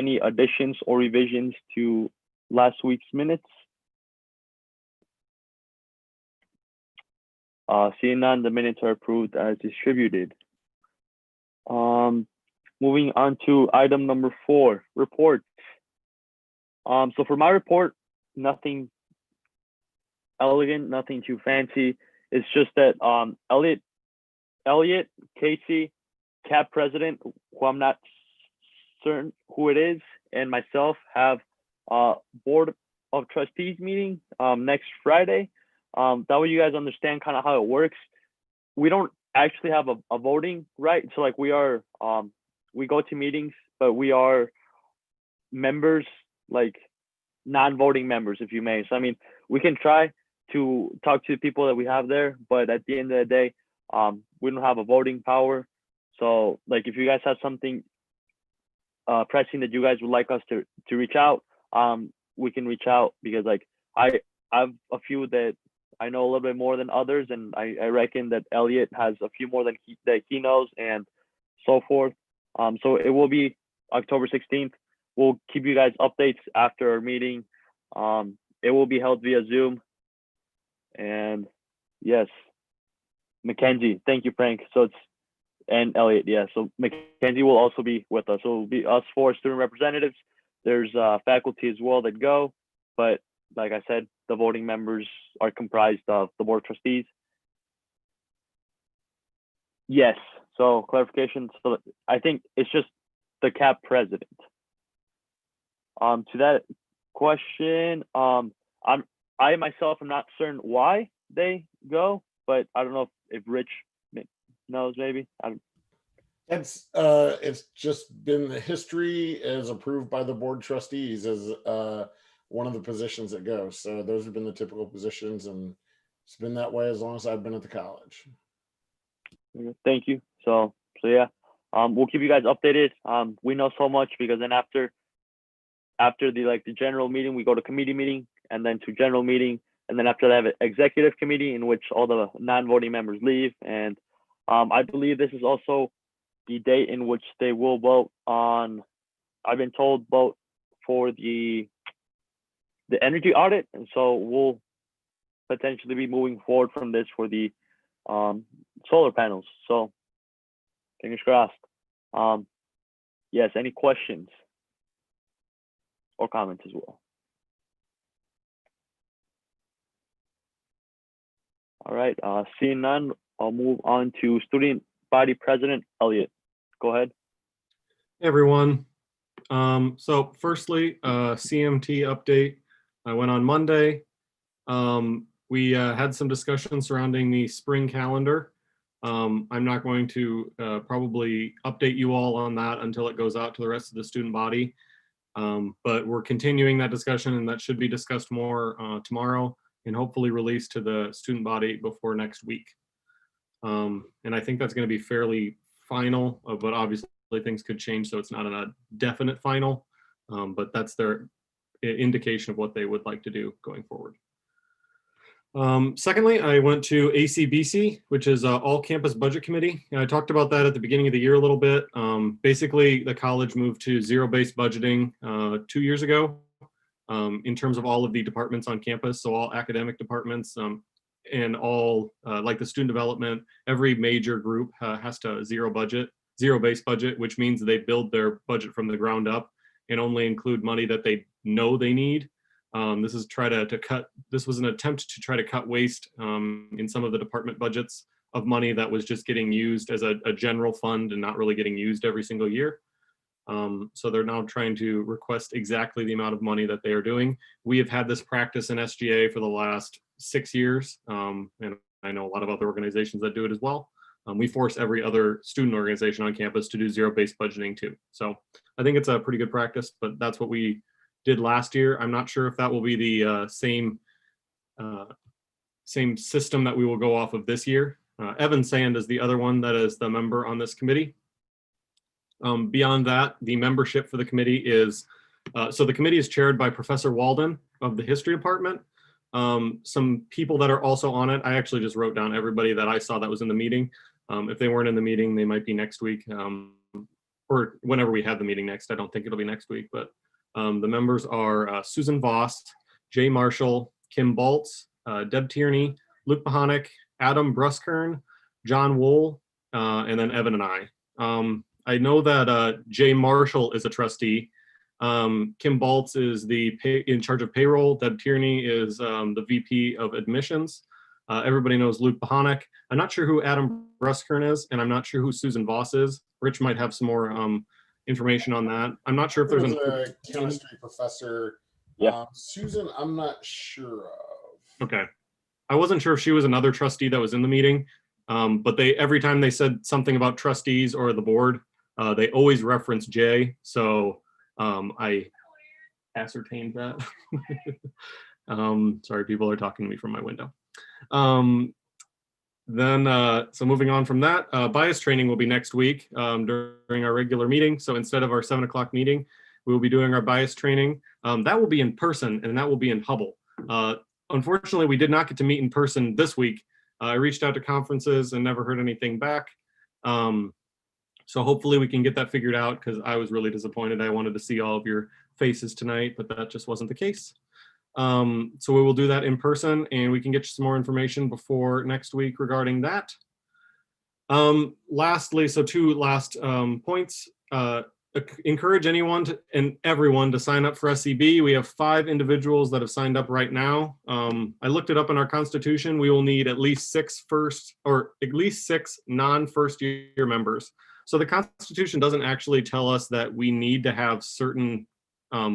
any additions or revisions to last week's minutes? Seeing none, the minutes are approved as distributed. Moving on to item number 4, reports. So for my report, nothing elegant, nothing too fancy. It's just that Elliot, Casey, CAP president, who I'm not certain who it is, and myself have a board of trustees meeting next Friday. That way you guys understand kind of how it works. We don't actually have a voting right. So like we are, we go to meetings, but we are members, like non-voting members, if you may. So, I mean, we can try to talk to the people that we have there, but at the end of the day, we don't have a voting power. So like if you guys have something pressing that you guys would like us to reach out, we can reach out, because like I have a few that I know a little bit more than others, and I reckon that Elliot has a few more than he knows, and so forth. So it will be October 16th. We'll keep you guys updates after our meeting. It will be held via Zoom. And yes, Mackenzie, thank you, Frank. So it's, and Elliot, yeah. So Mackenzie will also be with us. So it'll be us 4 student representatives. There's faculty as well that go, but like I said, the voting members are comprised of the board of trustees. Yes, so clarification. So I think it's just the CAP president. To that question, I myself am not certain why they go, but I don't know if Rich knows, maybe. It's just been the history as approved by the board trustees as one of the positions that goes. So those have been the typical positions, and it's been that way as long as I've been at the college. Thank you. So yeah, we'll keep you guys updated. We know so much because then after the general meeting, we go to committee meeting, and then to general meeting, and then after that, have an executive committee in which all the non-voting members leave. And I believe this is also the date in which they will vote on, I've been told, vote for the energy audit. And so we'll potentially be moving forward from this for the solar panels. So fingers crossed. Yes, any questions or comments as well? All right, seeing none, I'll move on to student body president Elliot. Go ahead. Hey everyone. So firstly, CMT update. I went on Monday. We had some discussion surrounding the spring calendar. I'm not going to probably update you all on that until it goes out to the rest of the student body. But we're continuing that discussion, and that should be discussed more tomorrow and hopefully released to the student body before next week. And I think that's going to be fairly final, but obviously things could change, so it's not a definite final, but that's their indication of what they would like to do going forward. Secondly, I went to ACBC, which is All Campus Budget Committee. I talked about that at the beginning of the year a little bit. Basically, the college moved to zero-based budgeting 2 years ago in terms of all of the departments on campus, so all academic departments and all like the student development, every major group has to zero-based budget, which means they build their budget from the ground up and only include money that they know they need. This is this was an attempt to try to cut waste in some of the department budgets of money that was just getting used as a general fund and not really getting used every single year. So they're now trying to request exactly the amount of money that they are doing. We have had this practice in SGA for the last 6 years, and I know a lot of other organizations that do it as well. We force every other student organization on campus to do zero-based budgeting too. So I think it's a pretty good practice, but that's what we did last year. I'm not sure if that will be the same system that we will go off of this year. Evan Sand is the other one that is the member on this committee. Beyond that, the membership for the committee is, so the committee is chaired by Professor Walden of the history department. Some people that are also on it, I actually just wrote down everybody that I saw that was in the meeting. If they weren't in the meeting, they might be next week. or whenever we have the meeting next. I don't think it'll be next week, but the members are Susan Voss, Jay Marshall, Kim Baltz, Deb Tierney, Luke Mahonic, Adam Bruskern, John Wool, and then Evan and I. I know that Jay Marshall is a trustee. Kim Baltz is in charge of payroll. Deb Tierney is the VP of admissions. Everybody knows Luke Mahonic. I'm not sure who Adam Bruskern is, and I'm not sure who Susan Voss is. Rich might have some more information on that. I'm not sure if there's a chemistry professor. Yeah. Susan, I'm not sure of. Okay. I wasn't sure if she was another trustee that was in the meeting, but every time they said something about trustees or the board, they always reference Jay. So I ascertained that. Sorry, people are talking to me from my window. So moving on from that, bias training will be next week during our regular meeting. So instead of our 7 o'clock meeting, we will be doing our bias training. That will be in person, and that will be in Hubble. Unfortunately, we did not get to meet in person this week. I reached out to conferences and never heard anything back. So hopefully we can get that figured out, because I was really disappointed. I wanted to see all of your faces tonight, but that just wasn't the case. So we will do that in person, and we can get you some more information before next week regarding that. Lastly, so two last points. Encourage anyone and everyone to sign up for SCB. We have 5 individuals that have signed up right now. I looked it up in our constitution. We will need at least 6 non-first year members. So the Constitution doesn't actually tell us that we need to have certain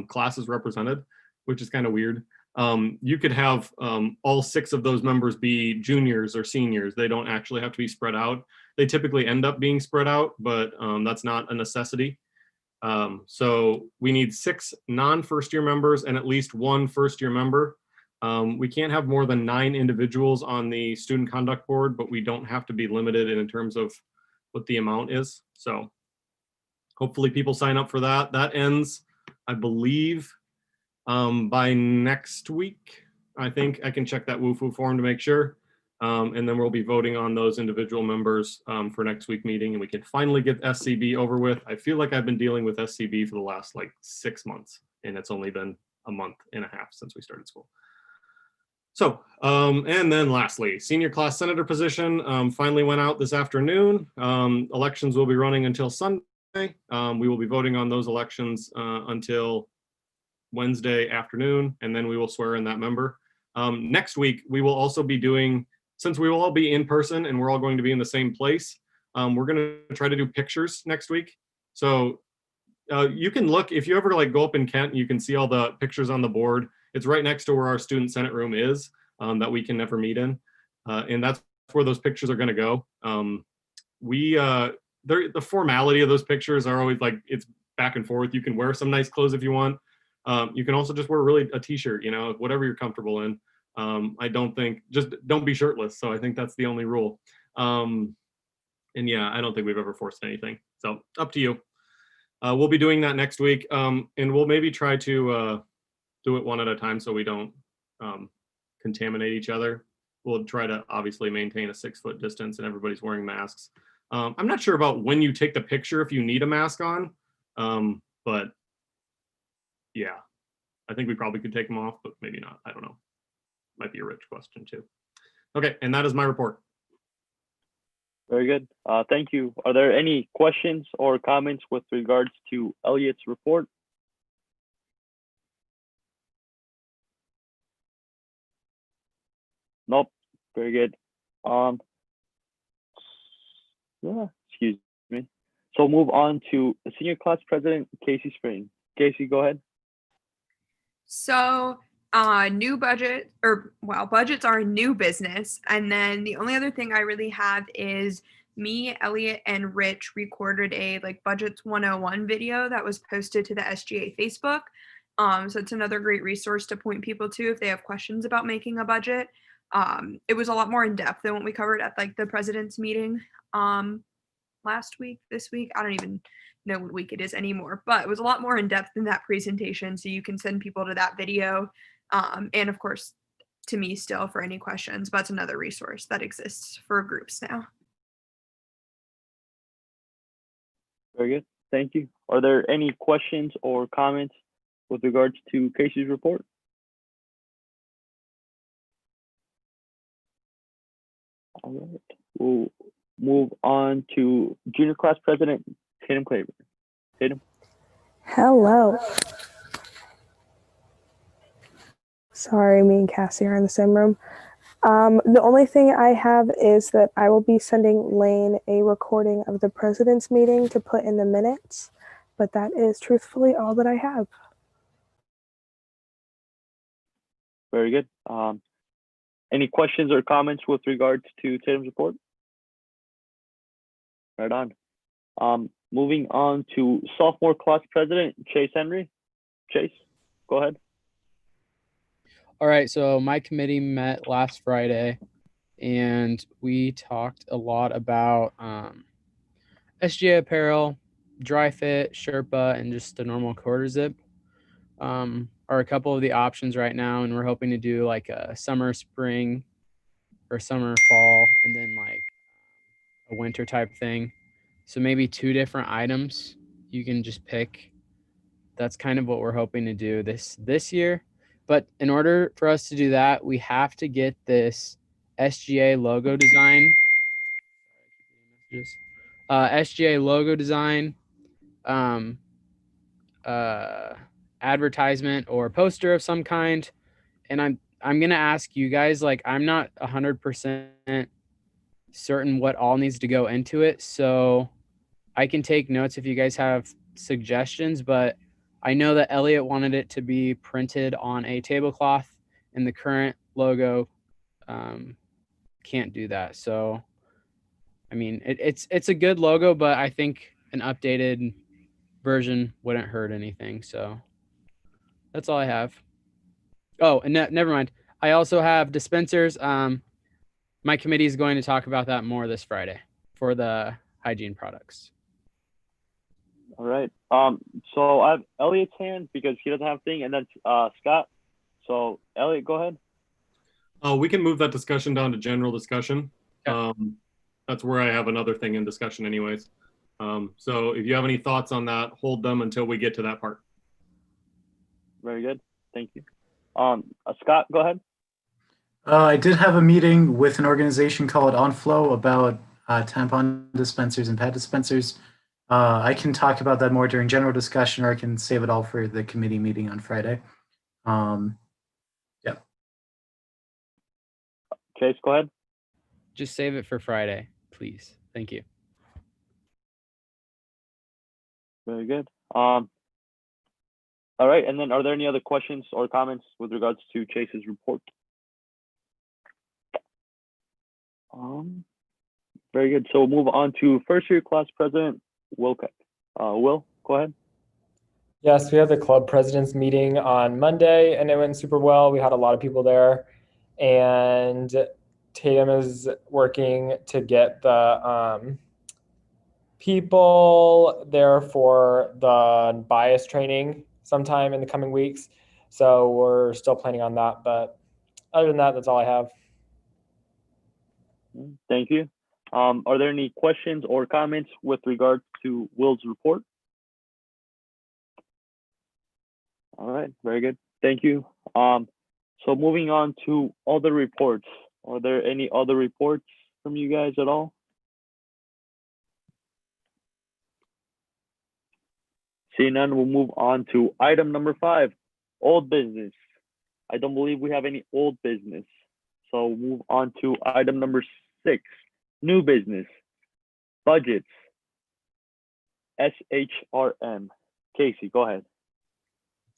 classes represented, which is kind of weird. You could have all 6 of those members be juniors or seniors. They don't actually have to be spread out. They typically end up being spread out, but that's not a necessity. So we need 6 non-first year members and at least 1 first year member. We can't have more than 9 individuals on the student conduct board, but we don't have to be limited in terms of what the amount is. So hopefully people sign up for that. That ends, I believe, by next week. I think I can check that WUFU form to make sure. And then we'll be voting on those individual members for next week meeting, and we can finally get SCB over with. I feel like I've been dealing with SCB for the last like 6 months, and it's only been a month and a half since we started school. So, and then lastly, senior class senator position finally went out this afternoon. Elections will be running until Sunday. We will be voting on those elections until Wednesday afternoon, and then we will swear in that member. Next week, we will also be doing, since we will all be in person and we're all going to be in the same place, we're going to try to do pictures next week. So you can look, if you ever like go up in Kent, you can see all the pictures on the board. It's right next to where our student senate room is that we can never meet in. And that's where those pictures are going to go. The formality of those pictures are always like, it's back and forth. You can wear some nice clothes if you want. You can also just wear really a t-shirt, you know, whatever you're comfortable in. I don't think, just don't be shirtless. So I think that's the only rule. And yeah, I don't think we've ever forced anything. So up to you. We'll be doing that next week. And we'll maybe try to do it one at a time so we don't contaminate each other. We'll try to obviously maintain a 6-foot distance and everybody's wearing masks. I'm not sure about when you take the picture if you need a mask on, but yeah, I think we probably could take them off, but maybe not. I don't know. Might be a Rich question too. Okay, and that is my report. Very good. Thank you. Are there any questions or comments with regards to Elliot's report? Nope. Very good. Yeah, excuse me. So move on to Senior Class President Casey Spring. Casey, go ahead. So new budget, budgets are a new business. And then the only other thing I really have is me, Elliot, and Rich recorded a Budgets 101 video that was posted to the SGA Facebook. So it's another great resource to point people to if they have questions about making a budget. It was a lot more in depth than what we covered at the president's meeting last week, this week. I don't even know what week it is anymore, but it was a lot more in depth than that presentation. So you can send people to that video. And of course, to me still for any questions, but it's another resource that exists for groups now. Very good. Thank you. Are there any questions or comments with regards to Casey's report? All right, we'll move on to junior class president, Tatum Claver. Tatum. Hello. Sorry, me and Cassie are in the same room. The only thing I have is that I will be sending Lane a recording of the president's meeting to put in the minutes, but that is truthfully all that I have. Very good. Any questions or comments with regards to Tatum's report? Right on. Moving on to sophomore class president, Chase Henry. Chase, go ahead. All right, so my committee met last Friday and we talked a lot about SGA apparel, dry fit, Sherpa, and just a normal quarter zip are a couple of the options right now. And we're hoping to do like a summer, spring, or summer, fall, and then like a winter type thing. So maybe 2 different items you can just pick. That's kind of what we're hoping to do this year. But in order for us to do that, we have to get this SGA logo design. SGA logo design, advertisement or poster of some kind. And I'm gonna ask you guys, like, I'm not 100% certain what all needs to go into it, so I can take notes if you guys have suggestions, but I know that Elliot wanted it to be printed on a tablecloth, and the current logo can't do that. So, I mean, it's a good logo, but I think an updated version wouldn't hurt anything. So that's all I have. Oh, and never mind. I also have dispensers. My committee is going to talk about that more this Friday for the hygiene products. All right. So I have Elliot's hand because he doesn't have a thing, and then Scott. So Elliot, go ahead. We can move that discussion down to general discussion. Yeah. That's where I have another thing in discussion anyways. So if you have any thoughts on that, hold them until we get to that part. Very good. Thank you. Scott, go ahead. I did have a meeting with an organization called OnFlow about tampon dispensers and pad dispensers. I can talk about that more during general discussion, or I can save it all for the committee meeting on Friday. Yeah. Chase, go ahead. Just save it for Friday, please. Thank you. Very good. All right. And then are there any other questions or comments with regards to Chase's report? Very good. So we'll move on to first year class president, Will Keck. Will, go ahead. Yes, we had the club presidents meeting on Monday and it went super well. We had a lot of people there, and Tatum is working to get the people there for the bias training sometime in the coming weeks. So we're still planning on that. But other than that, that's all I have. Thank you. Are there any questions or comments with regards to Will's report? All right, very good. Thank you. So moving on to other reports. Are there any other reports from you guys at all? Seeing none, we'll move on to item number 5, old business. I don't believe we have any old business. So we'll move on to item number 6, new business, budgets, SHRM. Casey, go ahead.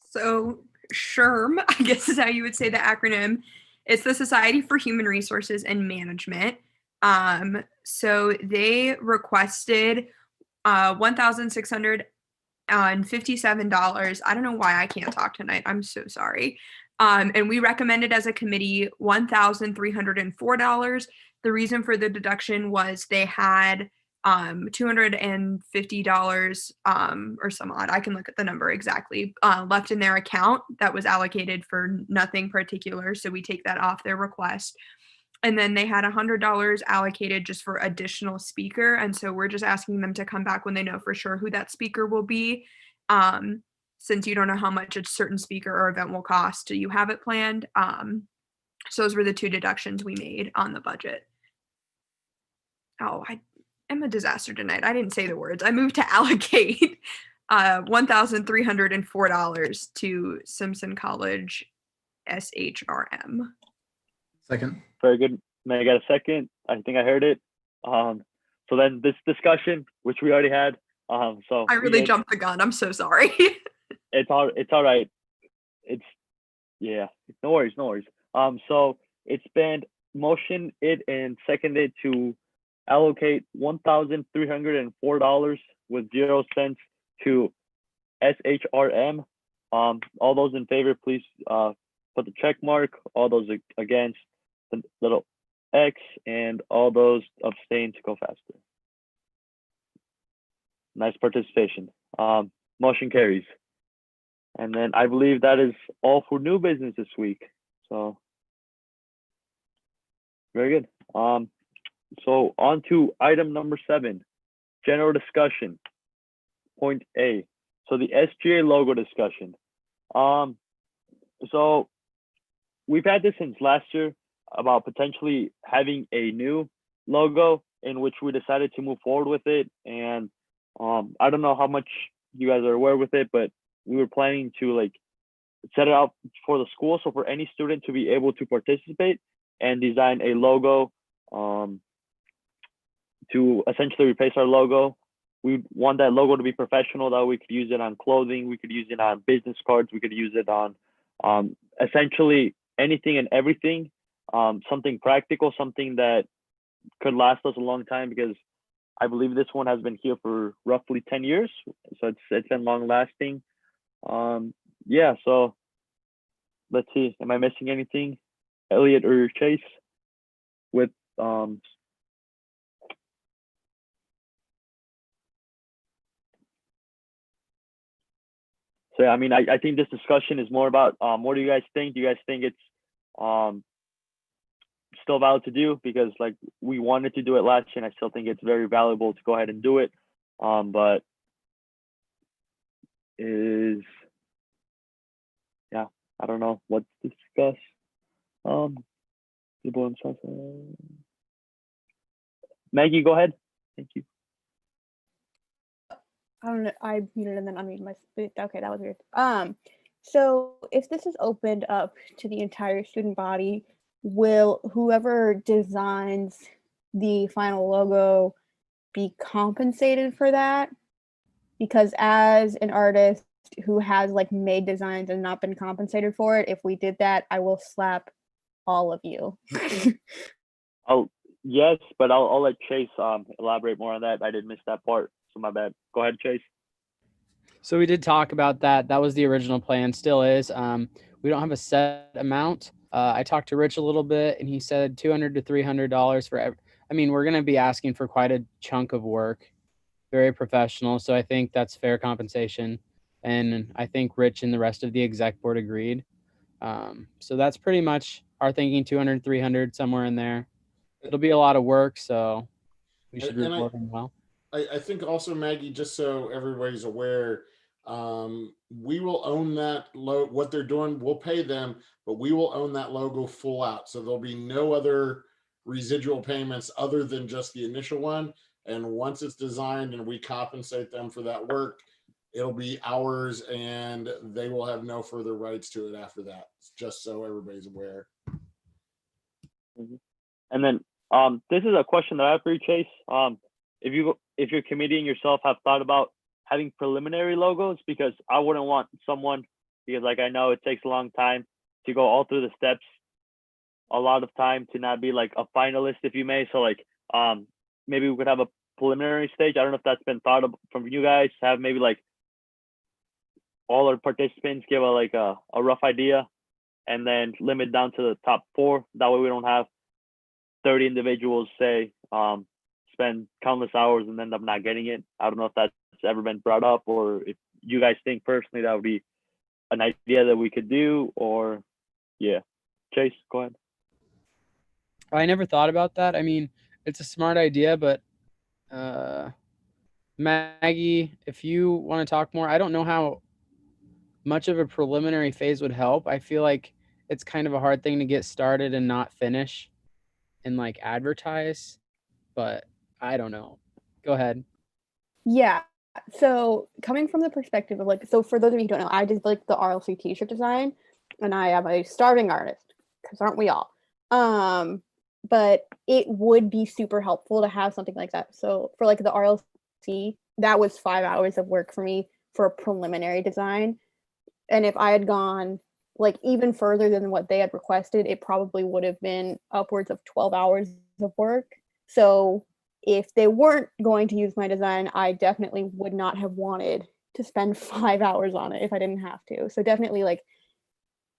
So SHRM, I guess is how you would say the acronym. It's the Society for Human Resources and Management. So they requested $1,657. I don't know why I can't talk tonight. I'm so sorry. And we recommended as a committee $1,304. The reason for the deduction was they had $250 or some odd, I can look at the number exactly, left in their account that was allocated for nothing particular. So we take that off their request. And then they had $100 allocated just for additional speaker. And so we're just asking them to come back when they know for sure who that speaker will be. Since you don't know how much a certain speaker or event will cost, do you have it planned? So those were the 2 deductions we made on the budget. Oh, I am a disaster tonight. I didn't say the words. I moved to allocate $1,304 to Simpson College SHRM. Second. Very good. May I get a second? I think I heard it. So then this discussion, which we already had. So I really jumped the gun. I'm so sorry. It's all right. It's no worries. So it's been motioned and seconded to allocate $1,304 with 0 cents to SHRM. All those in favor, please put the check mark. All those against, the little X, and all those abstain to go faster. Nice participation. Motion carries. And then I believe that is all for new business this week. So very good. So on to item number 7, general discussion. Point A. So the SGA logo discussion. So we've had this since last year about potentially having a new logo, in which we decided to move forward with it. And I don't know how much you guys are aware with it, but we were planning to like set it up for the school. So for any student to be able to participate and design a logo to essentially replace our logo. We want that logo to be professional, that we could use it on clothing, we could use it on business cards, we could use it on essentially anything and everything, something practical, something that could last us a long time, because I believe this one has been here for roughly 10 years. So it's been long lasting. Yeah, so let's see, am I missing anything, Elliot or Chase, with so I mean, I think this discussion is more about what do you guys think? Do you guys think it's still valid to do? Because like we wanted to do it last year, and I still think it's very valuable to go ahead and do it. But I don't know what to discuss. Maggie, go ahead. Thank you. I don't know. I muted and then unmuted my. Okay, that was weird. So if this is opened up to the entire student body, will whoever designs the final logo be compensated for that? Because as an artist who has like made designs and not been compensated for it, if we did that, I will slap all of you. Yes, but I'll let Chase elaborate more on that. I did miss that part, so my bad. Go ahead, Chase. So we did talk about that. That was the original plan, still is. We don't have a set amount. I talked to Rich a little bit, and he said $200 to $300 for every. I mean, we're going to be asking for quite a chunk of work, very professional. So I think that's fair compensation. And I think Rich and the rest of the exec board agreed. So that's pretty much our thinking, 200, 300, somewhere in there. It'll be a lot of work, so we should report them well. I think also, Maggie, just so everybody's aware, we will own that logo. What they're doing, we'll pay them, but we will own that logo full out. So there'll be no other residual payments other than just the initial one. And once it's designed and we compensate them for that work, it'll be ours, and they will have no further rights to it after that. Just so everybody's aware. And then this is a question that I have for you, Chase. If your committee and yourself have thought about having preliminary logos, because I wouldn't want someone, because like I know it takes a long time to go all through the steps, a lot of time to not be like a finalist, if you may. So like maybe we could have a preliminary stage. I don't know if that's been thought of from you guys, have maybe like all our participants give a rough idea, and then limit down to the top 4. That way we don't have 30 individuals say spend countless hours and end up not getting it. I don't know if that's ever been brought up, or if you guys think personally that would be an idea that we could do, or yeah. Chase, go ahead. I never thought about that. I mean, it's a smart idea, but Maggie, if you want to talk more, I don't know how much of a preliminary phase would help. I feel like it's kind of a hard thing to get started and not finish and like advertise, but I don't know. Go ahead. Yeah. So coming from the perspective of like, so for those of you who don't know, I did like the RLC t-shirt design, and I am a starving artist, because aren't we all? But it would be super helpful to have something like that. So for like the RLC, that was 5 hours of work for me for a preliminary design. And if I had gone like even further than what they had requested, it probably would have been upwards of 12 hours of work. So if they weren't going to use my design, I definitely would not have wanted to spend 5 hours on it if I didn't have to. So definitely like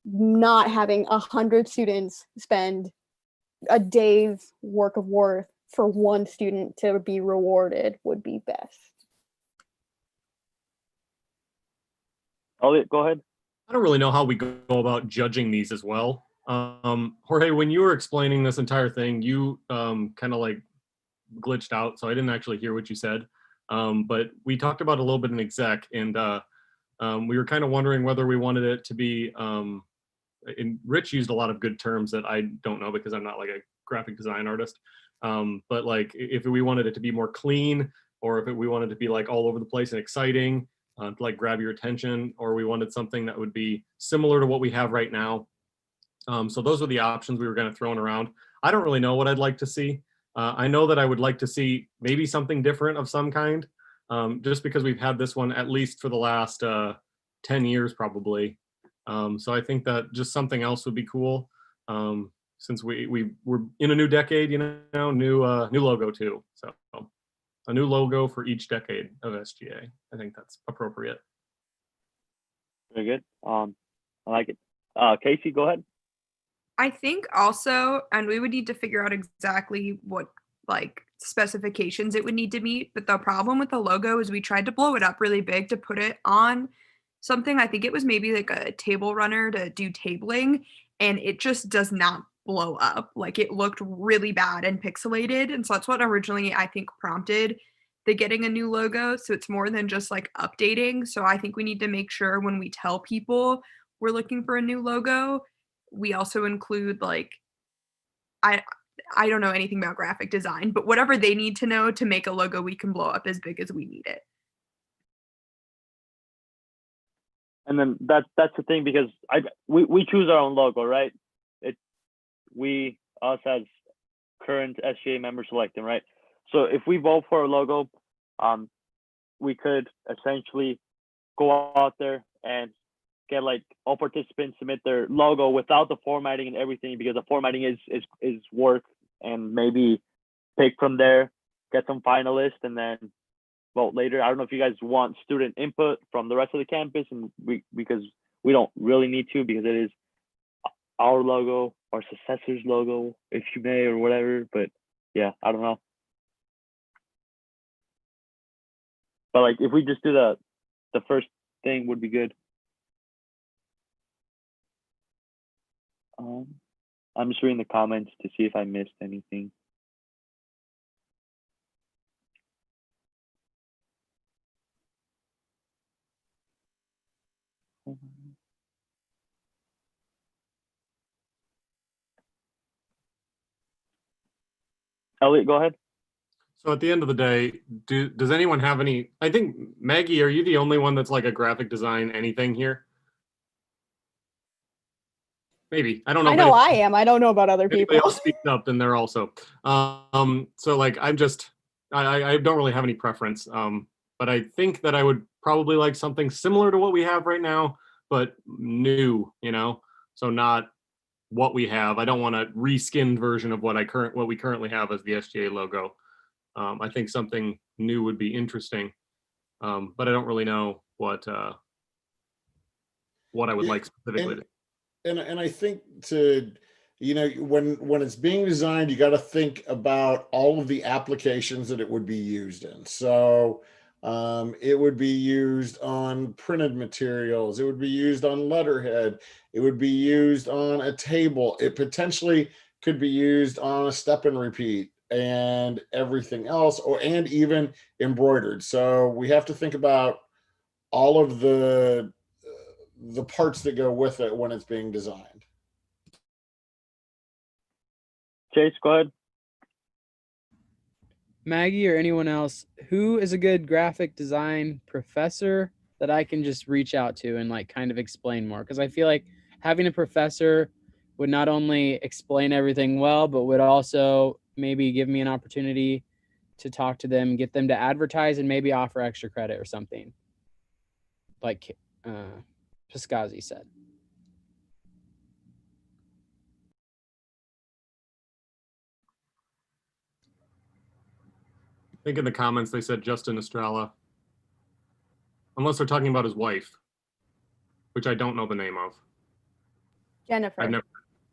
not having 100 students spend a day's work of work for one student to be rewarded would be best. Elliot, go ahead. I don't really know how we go about judging these as well. Jorge, when you were explaining this entire thing, you kind of like glitched out, so I didn't actually hear what you said. But we talked about a little bit in exec, and we were kind of wondering whether we wanted it to be, and Rich used a lot of good terms that I don't know because I'm not like a graphic design artist. But like if we wanted it to be more clean, or if we wanted to be like all over the place and exciting, to like grab your attention, or we wanted something that would be similar to what we have right now. So those were the options we were kind of throwing around. I don't really know what I'd like to see. I know that I would like to see maybe something different of some kind, just because we've had this one at least for the last 10 years probably. So I think that just something else would be cool, since we're in a new decade, you know, new logo too. So a new logo for each decade of SGA. I think that's appropriate. Very good. I like it. Casey, go ahead. I think also, and we would need to figure out exactly what like specifications it would need to meet. But the problem with the logo is we tried to blow it up really big to put it on something. I think it was maybe like a table runner to do tabling, and it just does not blow up. Like it looked really bad and pixelated. And so that's what originally I think prompted the getting a new logo. So it's more than just like updating. So I think we need to make sure when we tell people we're looking for a new logo, we also include like I don't know anything about graphic design, but whatever they need to know to make a logo we can blow up as big as we need it. And then that's the thing, because we choose our own logo, right? Us as current SGA members select them, right? So if we vote for a logo, we could essentially go out there and get like all participants submit their logo without the formatting and everything, because the formatting is work, and maybe pick from there, get some finalists, and then vote later. I don't know if you guys want student input from the rest of the campus, and because we don't really need to, because it is our logo, our successor's logo, if you may, or whatever. But yeah, I don't know. But like if we just do the first thing would be good. I'm just reading the comments to see if I missed anything. Elliot, go ahead. So at the end of the day, does anyone have any? I think Maggie, are you the only one that's like a graphic design anything here? Maybe, I don't know. I know I am. I don't know about other If anybody people. else speaks up, then they're also. So like I'm just I don't really have any preference. But I think that I would probably like something similar to what we have right now, but new. You know, so not what we have. I don't want a reskinned version of what we currently have as the SGA logo. I think something new would be interesting, but I don't really know what I would like specifically. And I think to, you know, when it's being designed, you got to think about all of the applications that it would be used in. So it would be used on printed materials. It would be used on letterhead. It would be used on a table. It potentially could be used on a step and repeat and everything else, and even embroidered. So we have to think about all of the parts that go with it when it's being designed. Chase, go ahead. Maggie or anyone else, who is a good graphic design professor that I can just reach out to and like kind of explain more? Because I feel like having a professor would not only explain everything well, but would also maybe give me an opportunity to talk to them, get them to advertise, and maybe offer extra credit or something, like Piscazzi said. I think in the comments they said Justin Estrella. Unless they're talking about his wife, which I don't know the name of. Jennifer. I've never.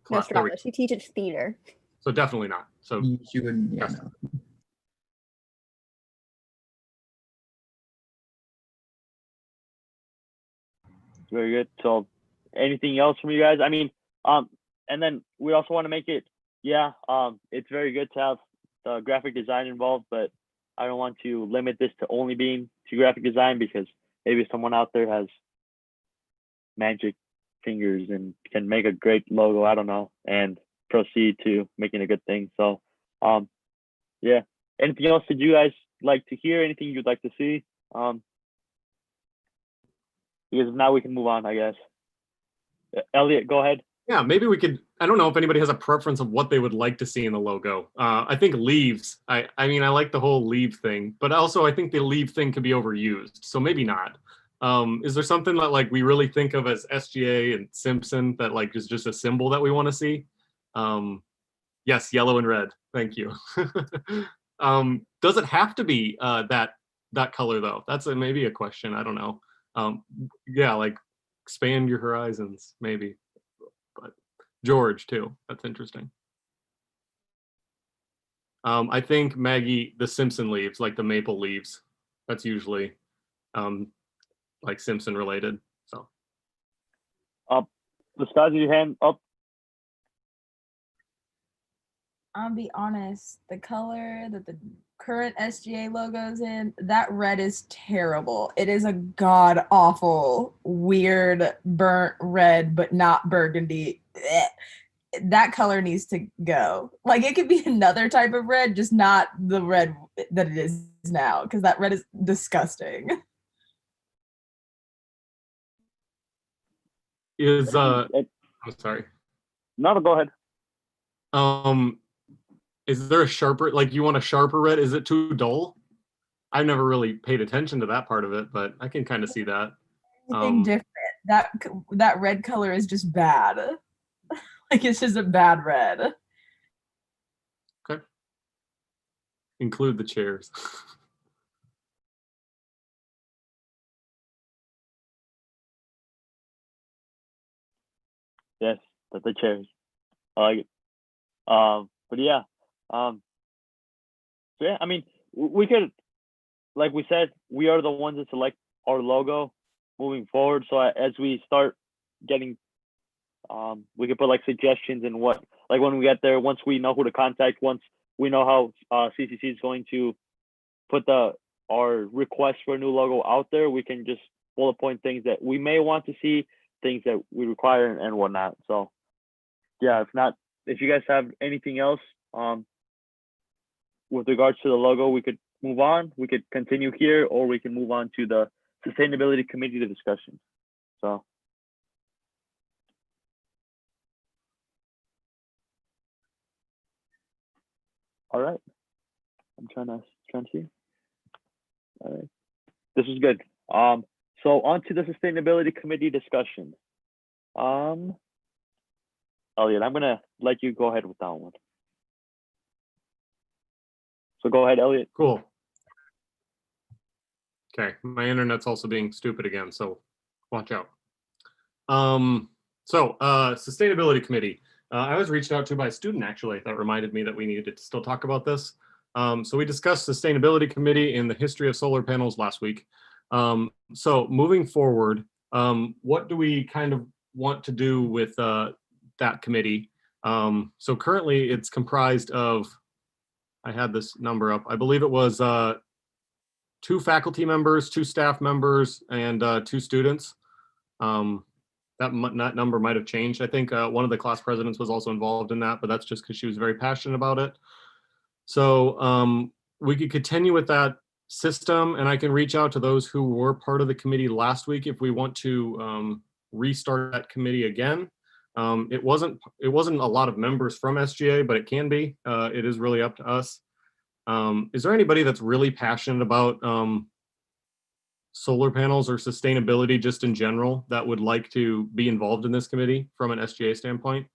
No, There we Strava. She teaches theater. So definitely not. So You wouldn't, yeah, yes. no. Very good. So anything else from you guys? I mean, and then we also want to make it, it's very good to have the graphic design involved, but I don't want to limit this to only being to graphic design, because maybe someone out there has magic fingers and can make a great logo, I don't know, and proceed to making a good thing. So yeah. Anything else that you guys like to hear? Anything you'd like to see? Because now we can move on, I guess. Elliot, go ahead. Yeah, maybe we could. I don't know if anybody has a preference of what they would like to see in the logo. I think leaves. I mean, I like the whole leave thing, but also I think the leave thing could be overused. So maybe not. Is there something that like we really think of as SGA and Simpson that like is just a symbol that we want to see? Yes, yellow and red. Thank you. Does it have to be that color though? That's maybe a question. I don't know. Yeah, like expand your horizons, maybe. But George too. That's interesting. I think Maggie, the Simpson leaves, like the maple leaves. That's usually like Simpson related. So. Piscazzi, your hand up. I'll be honest, the color that the current SGA logo's in, that red is terrible. It is a god awful, weird, burnt red, but not burgundy. That color needs to go. Like it could be another type of red, just not the red that it is now, because that red is disgusting. I'm sorry. No, go ahead. Is there a sharper, like you want a sharper red? Is it too dull? I've never really paid attention to that part of it, but I can kind of see that. Anything different. That red color is just bad. Like it's just a bad red. Okay. Include the chairs. Yes, the chairs. I like it. But yeah. So yeah, I mean, we could, like we said, we are the ones that select our logo moving forward. So as we start getting, we could put like suggestions and what, like when we get there, once we know who to contact, once we know how CCC is going to put our request for a new logo out there, we can just bullet point things that we may want to see, things that we require and whatnot. So yeah, if you guys have anything else with regards to the logo, we could move on. We could continue here, or we can move on to the sustainability committee discussion. So. All right. I'm trying to see. All right. This is good. So on to the sustainability committee discussion. Elliot, I'm gonna let you go ahead with that one. So go ahead, Elliot. Cool. Okay, my internet's also being stupid again, so watch out. Sustainability committee. I was reached out to by a student actually that reminded me that we needed to still talk about this. So we discussed sustainability committee in the history of solar panels last week. So moving forward, what do we kind of want to do with that committee? So currently it's comprised of, I had this number up, I believe it was 2 faculty members, 2 staff members, and 2 students. That number might have changed. I think one of the class presidents was also involved in that, but that's just because she was very passionate about it. So we could continue with that system, and I can reach out to those who were part of the committee last week if we want to restart that committee again. It wasn't a lot of members from SGA, but it can be. It is really up to us. Is there anybody that's really passionate about solar panels or sustainability just in general that would like to be involved in this committee from an SGA standpoint?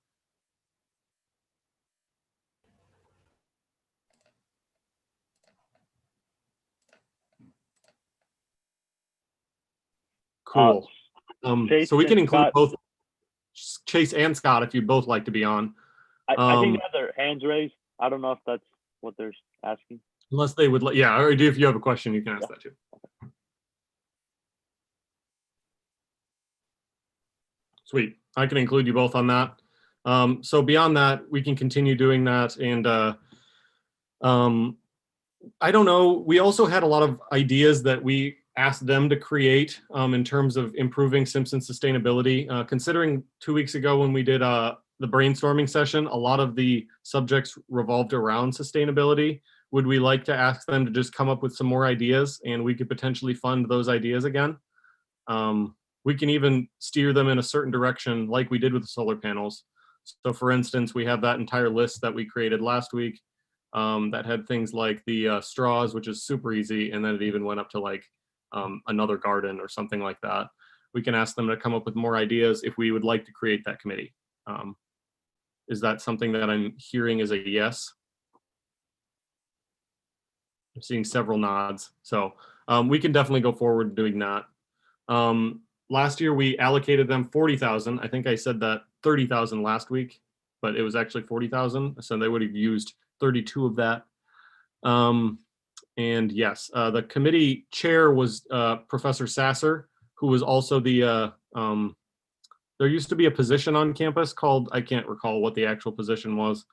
Cool. Chase So we can and include Scott. both Chase and Scott if you'd both like to be on. I think they have their hands raised. I don't know if that's what they're asking. Unless they would, yeah, or if you have a question, you can ask that too. Sweet, I can include you both on that. So beyond that, we can continue doing that. And I don't know, we also had a lot of ideas that we asked them to create in terms of improving Simpson sustainability. Considering 2 weeks ago when we did the brainstorming session, a lot of the subjects revolved around sustainability. Would we like to ask them to just come up with some more ideas, and we could potentially fund those ideas again? We can even steer them in a certain direction like we did with the solar panels. So for instance, we have that entire list that we created last week that had things like the straws, which is super easy. And then it even went up to like another garden or something like that. We can ask them to come up with more ideas if we would like to create that committee. Is that something that I'm hearing is a yes? I'm seeing several nods. So we can definitely go forward doing that. Last year we allocated them 40,000. I think I said that 30,000 last week, but it was actually 40,000. So they would have used 32 of that. And yes, the committee chair was Professor Sasser, who was also the, there used to be a position on campus called, I can't recall what the actual position was.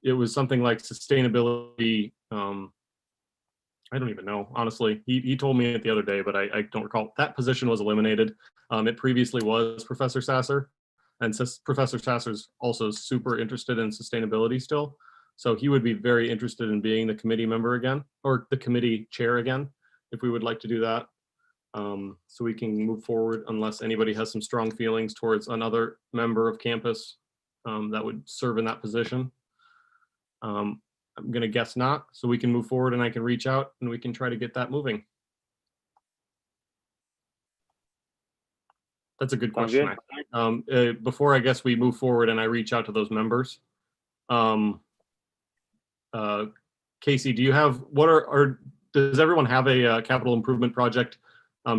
It was something like sustainability. I don't even know, honestly. He told me it the other day, but I don't recall. That position was eliminated. It previously was Professor Sasser, and Professor Sasser's also super interested in sustainability still. So he would be very interested in being the committee member again, or the committee chair again, if we would like to do that. So we can move forward unless anybody has some strong feelings towards another member of campus that would serve in that position. I'm going to guess not, so we can move forward and I can reach out and we can try to get that moving. That's a good question. Before I guess we move forward and I reach out to those members, Casey, do you have, does everyone have a capital improvement project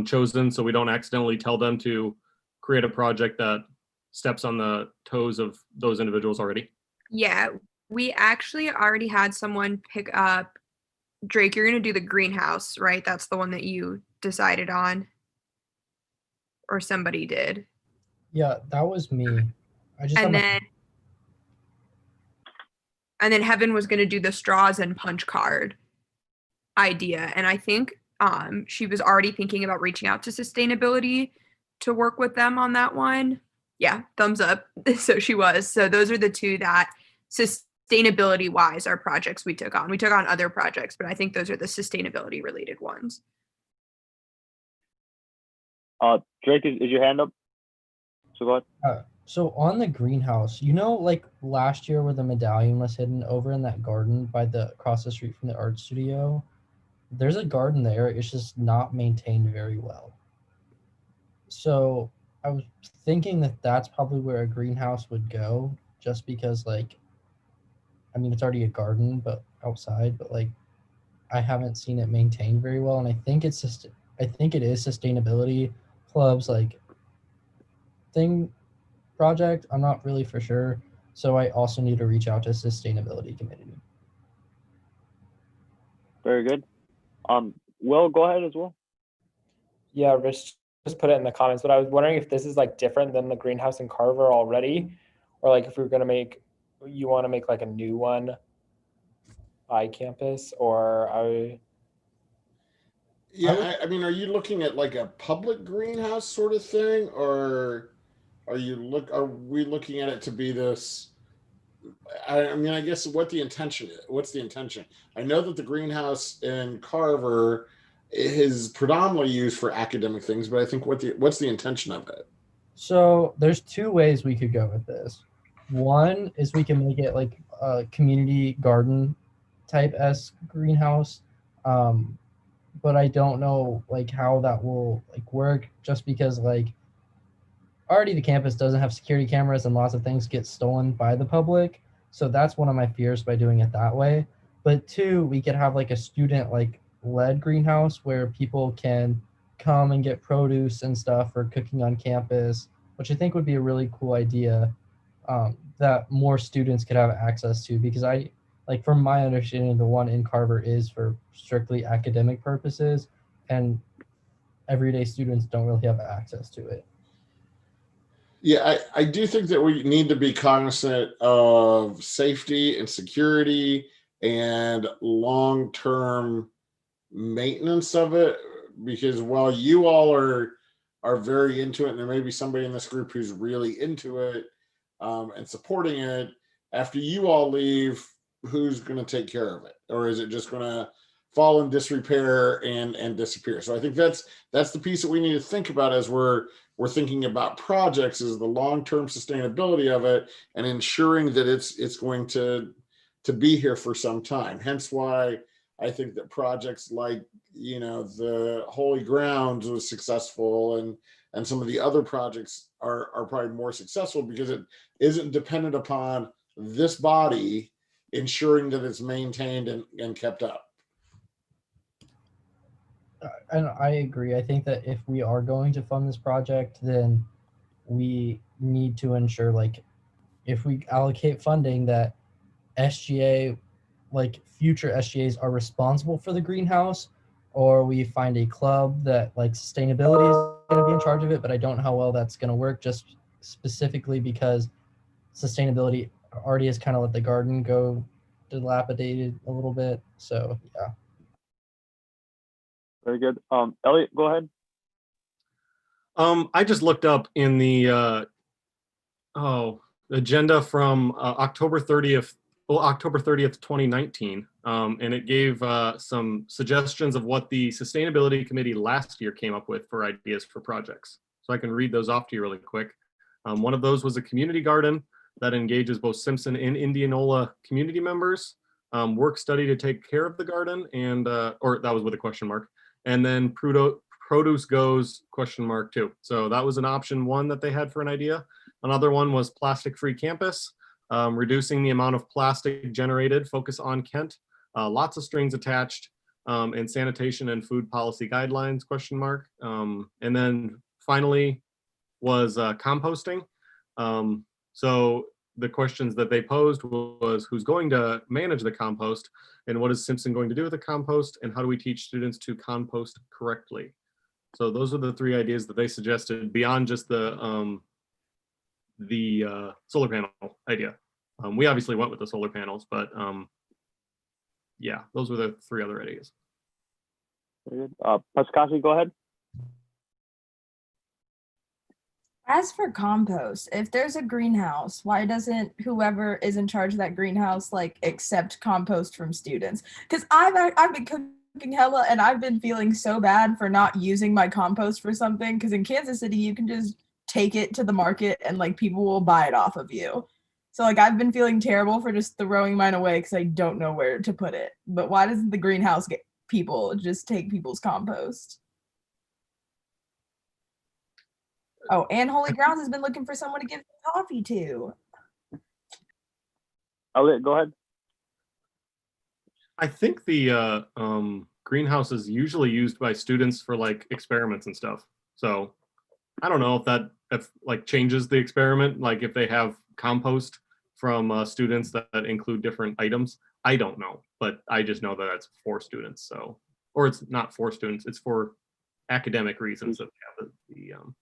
chosen so we don't accidentally tell them to create a project that steps on the toes of those individuals already? Yeah, we actually already had someone pick up. Drake, you're going to do the greenhouse, right? That's the one that you decided on. Or somebody did. Yeah, that was me. I just and then Heaven was going to do the straws and punch card idea. And I think she was already thinking about reaching out to sustainability to work with them on that one. Yeah, thumbs up. So she was. So those are the two that sustainability wise are projects we took on. We took on other projects, but I think those are the sustainability related ones. Drake, is your hand up? So go ahead. So on the greenhouse, you know, like last year where the medallion was hidden over in that garden by across the street from the art studio, there's a garden there. It's just not maintained very well. So I was thinking that that's probably where a greenhouse would go, just because, like, I mean, it's already a garden, but outside, but like, I haven't seen it maintained very well. And I think it is sustainability club's like project. I'm not really for sure. So I also need to reach out to sustainability committee. Very good. Will, go ahead as well. Yeah, Rich just put it in the comments, but I was wondering if this is like different than the greenhouse in Carver already, or like if we were gonna make, you want to make like a new one by campus, or Yeah, I mean, are you looking at like a public greenhouse sort of thing, or are we looking at it to be this? I mean, I guess what's the intention? I know that the greenhouse in Carver is predominantly used for academic things, but I think what's the intention of it? So there's two ways we could go with this. One is we can make it like a community garden type S greenhouse. But I don't know like how that will like work just because like already the campus doesn't have security cameras and lots of things get stolen by the public. So that's one of my fears by doing it that way. But two, we could have like a student like led greenhouse where people can come and get produce and stuff for cooking on campus, which I think would be a really cool idea that more students could have access to, because I like from my understanding the one in Carver is for strictly academic purposes and everyday students don't really have access to it. Yeah, I do think that we need to be cognizant of safety and security and long-term maintenance of it, because while you all are very into it, and there may be somebody in this group who's really into it and supporting it, after you all leave, who's going to take care of it, or is it just going to fall in disrepair and disappear? So I think that's the piece that we need to think about as we're thinking about projects, is the long-term sustainability of it and ensuring that it's going to be here for some time. Hence why I think that projects like, the Holy Grounds was successful, and some of the other projects are probably more successful because it isn't dependent upon this body ensuring that it's maintained and kept up. And I agree. I think that if we are going to fund this project, then we need to ensure like if we allocate funding that SGA, like future SGAs are responsible for the greenhouse, or we find a club that like sustainability is going to be in charge of it. But I don't know how well that's going to work, just specifically because sustainability already has kind of let the garden go dilapidated a little bit. So yeah. Very good. Elliot, go ahead. I just looked up in the agenda from October 30th, 2019, and it gave some suggestions of what the Sustainability Committee last year came up with for ideas for projects. So I can read those off to you really quick. One of those was a community garden that engages both Simpson and Indianola community members. Work study to take care of the garden, and or that was with a question mark. And then produce goes question mark too. So that was an option one that they had for an idea. Another one was plastic-free campus, reducing the amount of plastic generated, focus on Kent, lots of strings attached, and sanitation and food policy guidelines question mark. And then finally was composting. So the questions that they posed was who's going to manage the compost, and what is Simpson going to do with the compost, and how do we teach students to compost correctly? So those are the three ideas that they suggested beyond just the solar panel idea. We obviously went with the solar panels, but yeah, those were the three other ideas. Very good. Pascasi, go ahead. As for compost, if there's a greenhouse, why doesn't whoever is in charge of that greenhouse like accept compost from students? Because I've been cooking hella and I've been feeling so bad for not using my compost for something. Because in Kansas City, you can just take it to the market and like people will buy it off of you. So like I've been feeling terrible for just throwing mine away because I don't know where to put it. But why doesn't the greenhouse get people just take people's compost? Oh, and Holy Grounds has been looking for someone to give coffee to. Elliot, go ahead. I think the greenhouse is usually used by students for like experiments and stuff. So I don't know if like changes the experiment, like if they have compost from students that include different items. I don't know, but I just know that it's for students. So, or it's not for students, it's for academic reasons that we have the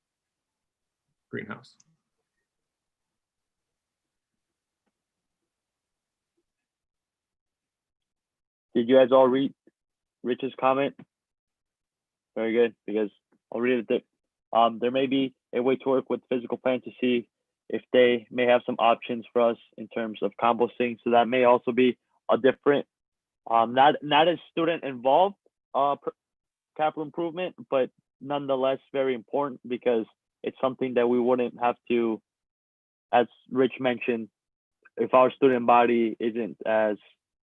greenhouse. Did you guys all read Rich's comment? Very good, because I'll read it. There may be a way to work with physical plan to see if they may have some options for us in terms of composting. So that may also be a different, not as student involved capital improvement, but nonetheless very important, because it's something that we wouldn't have to, as Rich mentioned, if our student body isn't as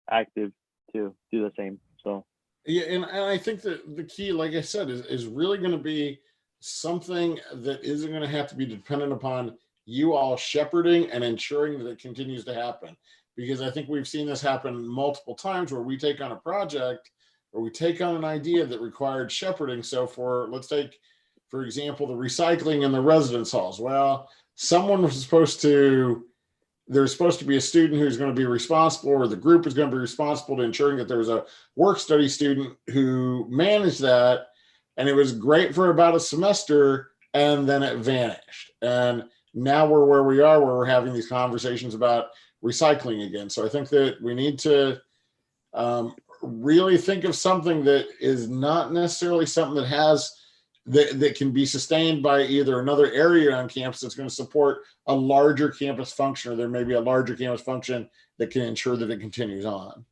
active to do the same. So yeah, and I think that the key, like I said, is really going to be something that isn't going to have to be dependent upon you all shepherding and ensuring that it continues to happen. Because I think we've seen this happen multiple times where we take on a project or we take on an idea that required shepherding. So let's take, for example, the recycling in the residence halls. Well, there's supposed to be a student who's going to be responsible, or the group is going to be responsible to ensuring that there was a work study student who managed that. And it was great for about a semester, and then it vanished. And now we're where we are, where we're having these conversations about recycling again. So I think that we need to really think of something that is not necessarily something that can be sustained by either another area on campus that's going to support a larger campus function, or there may be a larger campus function that can ensure that it continues on.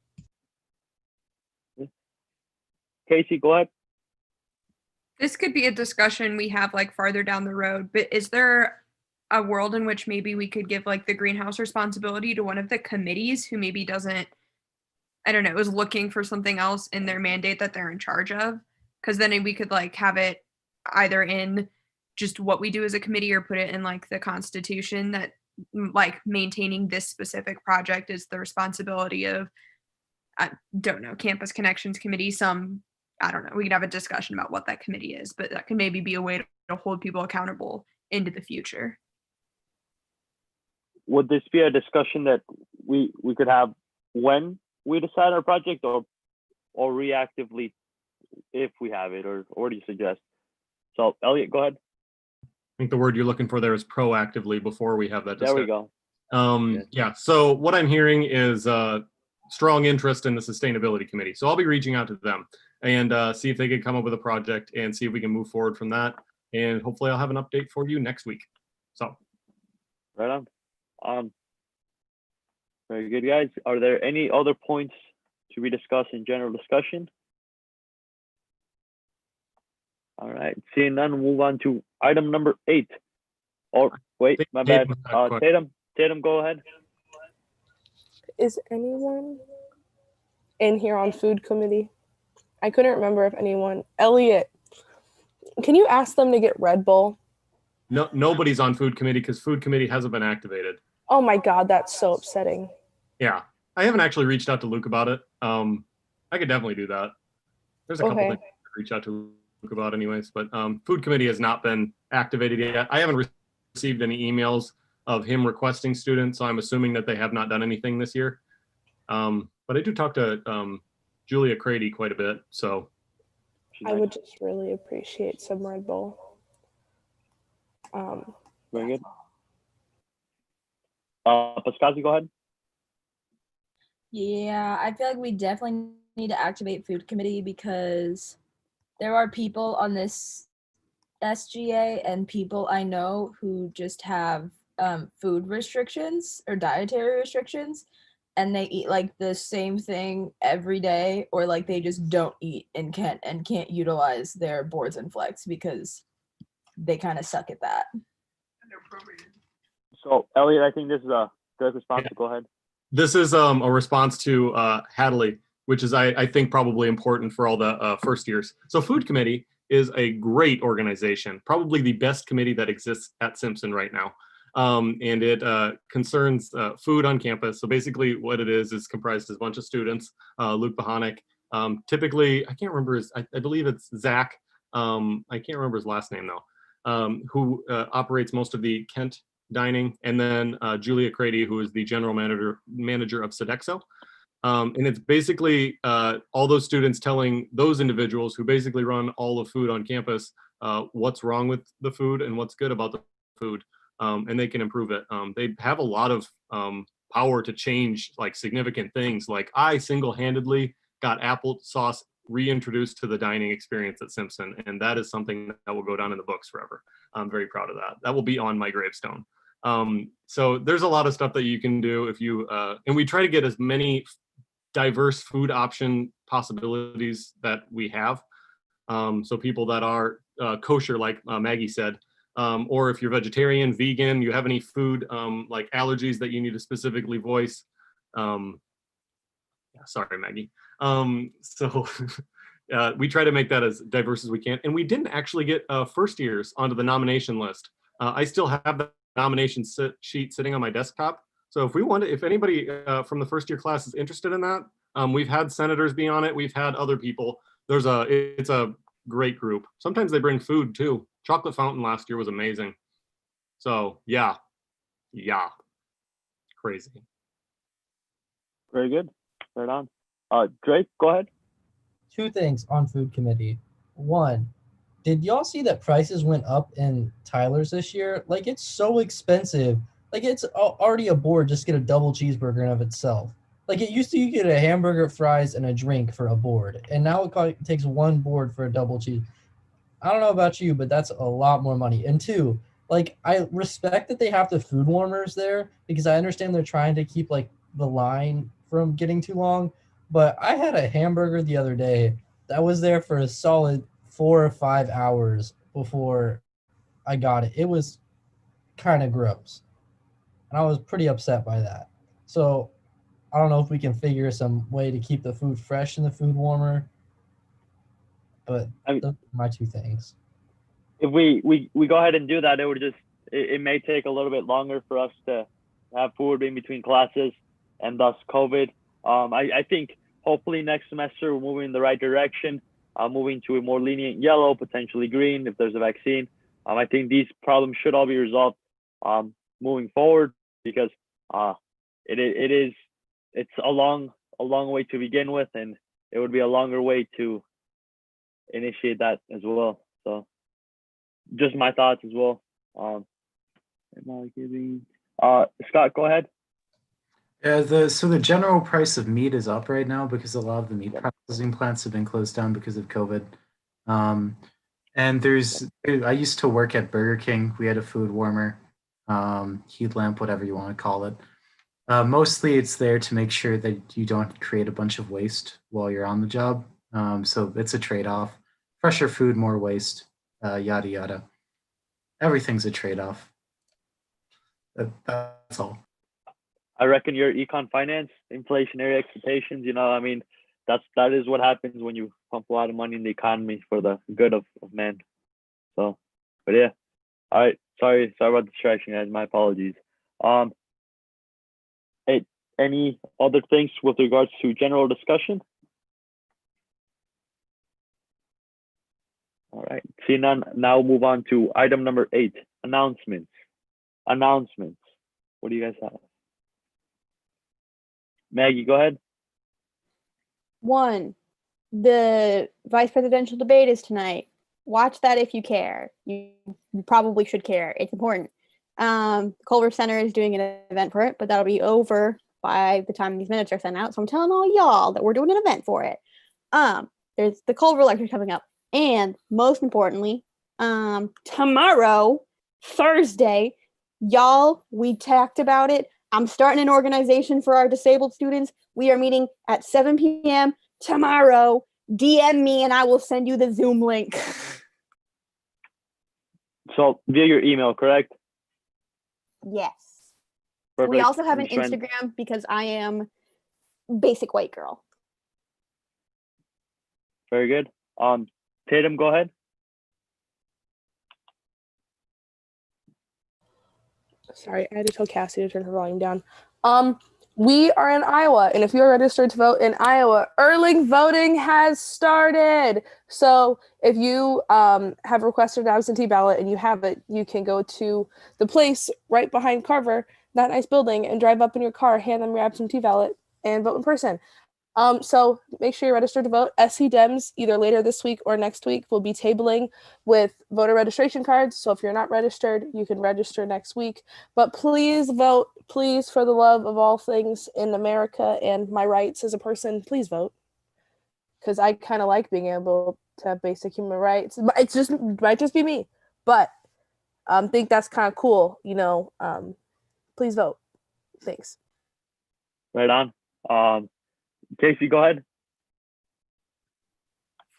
Casey, go ahead. This could be a discussion we have like farther down the road, but is there a world in which maybe we could give like the greenhouse responsibility to one of the committees who maybe doesn't, I don't know, is looking for something else in their mandate that they're in charge of? Because then we could like have it either in just what we do as a committee, or put it in like the Constitution that like maintaining this specific project is the responsibility of, I don't know, Campus Connections Committee. I don't know, we could have a discussion about what that committee is, but that can maybe be a way to hold people accountable into the future. Would this be a discussion that we could have when we decide our project, or reactively if we have it, or what do you suggest? So Elliot, go ahead. I think the word you're looking for there is proactively, before we have that discussion. There we go. Yeah, so what I'm hearing is strong interest in the sustainability committee. So I'll be reaching out to them and see if they could come up with a project and see if we can move forward from that. And hopefully I'll have an update for you next week. So. Right on. Very good, guys. Are there any other points to be discussed in general discussion? All right, seeing none, we'll move on to item number 8. Oh, wait, my bad. Tatum, go ahead. Is anyone in here on food committee? I couldn't remember if anyone. Elliot, can you ask them to get Red Bull? No, nobody's on food committee because food committee hasn't been activated. Oh my God, that's so upsetting. Yeah, I haven't actually reached out to Luke about it. I could definitely do that. There's a couple things to reach out to Luke about anyways, but food committee has not been activated yet. I haven't received any emails of him requesting students, so I'm assuming that they have not done anything this year. But I do talk to Julia Crady quite a bit, so. I would just really appreciate some Red Bull. Very good. Pascazi, go ahead. Yeah, I feel like we definitely need to activate food committee, because there are people on this SGA and people I know who just have food restrictions or dietary restrictions, and they eat like the same thing every day, or like they just don't eat and can't utilize their boards and flex because they kind of suck at that. So Elliot, I think this is a good response. Yeah. Go ahead. This is a response to Hadley, which is, I think, probably important for all the first years. So food committee is a great organization, probably the best committee that exists at Simpson right now. And it concerns food on campus. So basically what it is comprised of a bunch of students, Luke Bohonic, typically, I can't remember I believe it's Zach, I can't remember his last name though, who operates most of the Kent dining, and then Julia Crady, who is the general manager of Sodexo. And it's basically all those students telling those individuals who basically run all the food on campus what's wrong with the food and what's good about the food, and they can improve it. They have a lot of power to change like significant things. Like I single-handedly got applesauce reintroduced to the dining experience at Simpson, and that is something that will go down in the books forever. I'm very proud of that. That will be on my gravestone. So there's a lot of stuff that you can do if you, and we try to get as many diverse food option possibilities that we have. So people that are kosher, like Maggie said, or if you're vegetarian, vegan, you have any food like allergies that you need to specifically voice. Sorry, Maggie. So we try to make that as diverse as we can. And we didn't actually get first years onto the nomination list. I still have the nomination sheet sitting on my desktop. So if anybody from the first year class is interested in that, we've had senators be on it. We've had other people. It's a great group. Sometimes they bring food too. Chocolate fountain last year was amazing. So yeah, crazy. Very good. Right on. Drake, go ahead. 2 things on food committee. 1, did y'all see that prices went up in Tyler's this year? Like, it's so expensive. Like, it's already a board just get a double cheeseburger in of itself. Like, it used to you get a hamburger, fries, and a drink for a board, and now it takes 1 board for a double cheese. I don't know about you, but that's a lot more money. And 2, like, I respect that they have the food warmers there because I understand they're trying to keep like the line from getting too long. But I had a hamburger the other day that was there for a solid 4 or 5 hours before I got it. It was kind of gross. And I was pretty upset by that. So I don't know if we can figure some way to keep the food fresh in the food warmer. But those are my 2 things. If we go ahead and do that, it may take a little bit longer for us to have food in between classes and thus COVID. I think hopefully next semester we're moving in the right direction, moving to a more lenient yellow, potentially green if there's a vaccine. I think these problems should all be resolved moving forward because it's a long way to begin with, and it would be a longer way to initiate that as well. So just my thoughts as well. Scott, go ahead. Yeah, the general price of meat is up right now because a lot of the meat processing plants have been closed down because of COVID. And I used to work at Burger King. We had a food warmer, heat lamp, whatever you want to call it. Mostly it's there to make sure that you don't create a bunch of waste while you're on the job. So it's a trade-off. Fresher food, more waste, yada, yada. Everything's a trade-off. That's all. I reckon your econ finance, inflationary expectations, that is what happens when you pump a lot of money in the economy for the good of man. So, but yeah. All right. Sorry about the distraction, guys. My apologies. Any other things with regards to general discussion? All right. Seeing none, now move on to item number 8, announcements. What do you guys have? Maggie, go ahead. 1, the vice presidential debate is tonight. Watch that if you care. You probably should care. It's important. Culver Center is doing an event for it, but that'll be over by the time these minutes are sent out. So I'm telling all y'all that we're doing an event for it. There's the Culver lecture coming up. And most importantly, tomorrow, Thursday, y'all, we talked about it. I'm starting an organization for our disabled students. We are meeting at 7 p.m. tomorrow. DM me and I will send you the Zoom link. So via your email, correct? Yes. Perfect. We also have an Instagram because I am basic white girl. Very good. Tatum, go ahead. Sorry, I had to tell Cassie to turn her volume down. We are in Iowa, and if you're registered to vote in Iowa, early voting has started. So if you have requested an absentee ballot and you have it, you can go to the place right behind Carver, that nice building, and drive up in your car, hand them your absentee ballot, and vote in person. So make sure you're registered to vote. SC Dems, either later this week or next week, will be tabling with voter registration cards. So if you're not registered, you can register next week. But please vote. Please, for the love of all things in America and my rights as a person, please vote. because I kind of like being able to have basic human rights. But it's just might just be me, but think that's kind of cool. Please vote. Thanks. Right on. Casey, go ahead.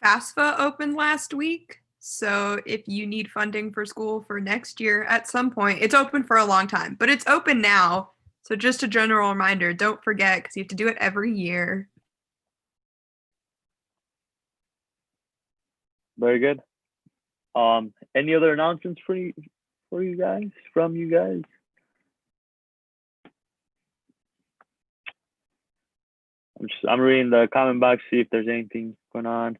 FAFSA opened last week. So if you need funding for school for next year at some point, it's open for a long time, but it's open now. So just a general reminder, don't forget, because you have to do it every year. Very good. Any other announcements from you guys? I'm reading the comment box, see if there's anything going on.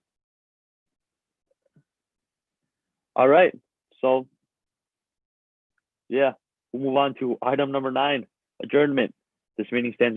All right. So yeah, we'll move on to item number 9, adjournment. This meeting stands